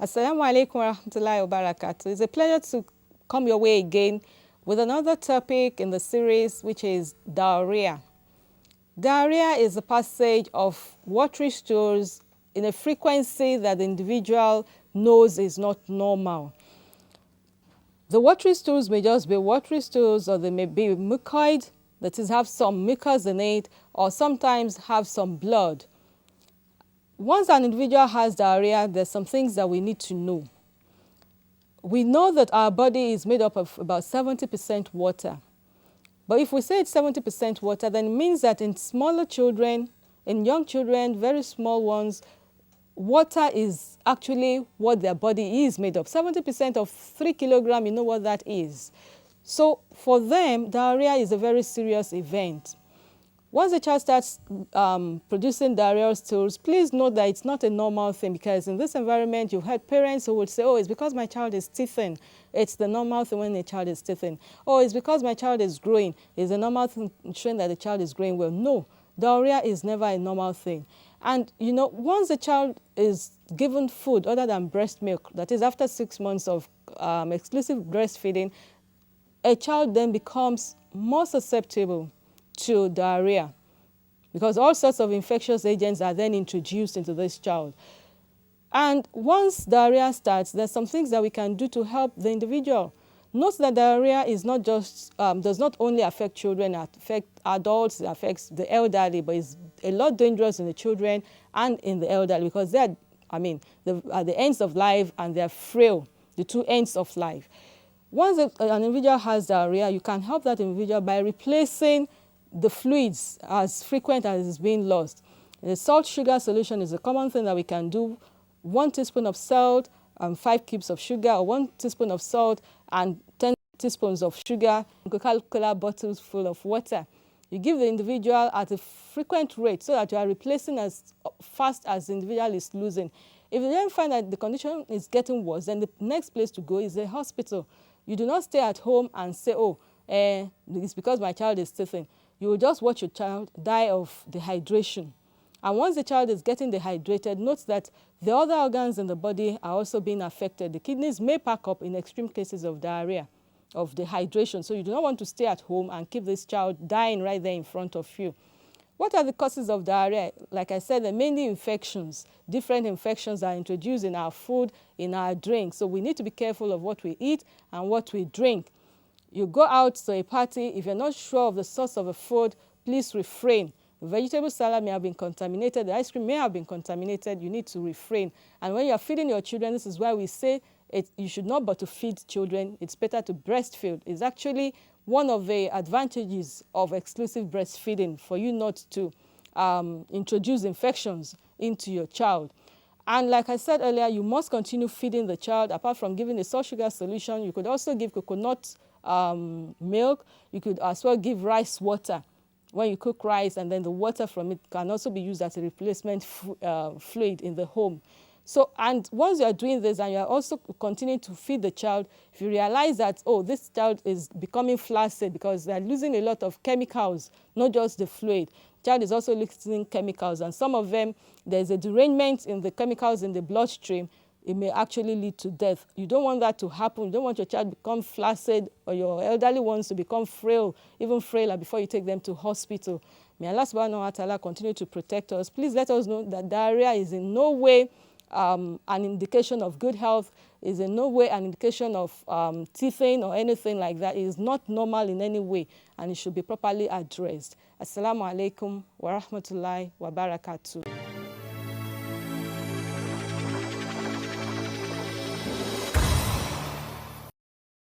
Assalamu alaikum wa rahmatullahi wa barakatuh. It's a pleasure to come your way again with another topic in the series, which is diarrhea. Diarrhea is a passage of watery stools in a frequency that the individual knows is not normal. The watery stools may just be watery stools, or they may be mucoid, that is, have some mucus in it, or sometimes have some blood. Once an individual has diarrhea, there's some things that we need to know. We know that our body is made up of about 70% water. But if we say it's 70% water, then it means that in smaller children, in young children, very small ones, water is actually what their body is made of. 70% of 3 kilograms, you know what that is. So for them, diarrhea is a very serious event. Once the child starts producing diarrheal stools, please note that it's not a normal thing, because in this environment, you've heard parents who would say, oh, it's because my child is teething. It's the normal thing when a child is teething. Oh, it's because my child is growing. It's a normal thing showing that the child is growing well. No, diarrhea is never a normal thing. And, you know, once the child is given food other than breast milk, that is after 6 months of exclusive breastfeeding, a child then becomes more susceptible to diarrhea, because all sorts of infectious agents are then introduced into this child. And once diarrhea starts, there's some things that we can do to help the individual. Note that diarrhea is not just, does not only affect children, it affects adults, it affects the elderly, but it's a lot dangerous in the children and in the elderly, because they're, at the ends of life, and they're frail, the two ends of life. Once an individual has diarrhea, you can help that individual by replacing the fluids as frequent as is being lost. The salt sugar solution is a common thing that we can do. 1 teaspoon of salt and 5 cubes of sugar, or 1 teaspoon of salt and 10 teaspoons of sugar, Coca-Cola bottles full of water. You give the individual at a frequent rate so that you are replacing as fast as the individual is losing. If you then find that the condition is getting worse, then the next place to go is the hospital. You do not stay at home and say, oh, it's because my child is teething. You will just watch your child die of dehydration. And once the child is getting dehydrated, note that the other organs in the body are also being affected. The kidneys may pack up in extreme cases of diarrhea, of dehydration. So you do not want to stay at home and keep this child dying right there in front of you. What are the causes of diarrhea? Like I said, they're mainly infections. Different infections are introduced in our food, in our drink. So we need to be careful of what we eat and what we drink. You go out to a party, if you're not sure of the source of the food, please refrain. The vegetable salad may have been contaminated, the ice cream may have been contaminated, you need to refrain. And when you're feeding your children, this is why we say you should not but to feed children, it's better to breastfeed. It's actually one of the advantages of exclusive breastfeeding, for you not to introduce infections into your child. And like I said earlier, you must continue feeding the child. Apart from giving a salt sugar solution, you could also give coconut milk. You could as well give rice water when you cook rice, and then the water from it can also be used as a replacement fluid in the home. So, and once you are doing this and you are also continuing to feed the child, if you realize that, oh, this child is becoming flaccid because they are losing a lot of chemicals, not just the fluid. The child is also losing chemicals, and some of them, there's a derangement in the chemicals in the bloodstream. It may actually lead to death. You don't want that to happen. You don't want your child to become flaccid, or your elderly ones to become frail, even frailer, before you take them to hospital. May Allah subhanahu wa ta'ala continue to protect us. Please let us know that diarrhea is in no way an indication of good health, is in no way an indication of teething or anything like that. It is not normal in any way, and it should be properly addressed. Assalamu alaikum wa rahmatullahi wa barakatuh.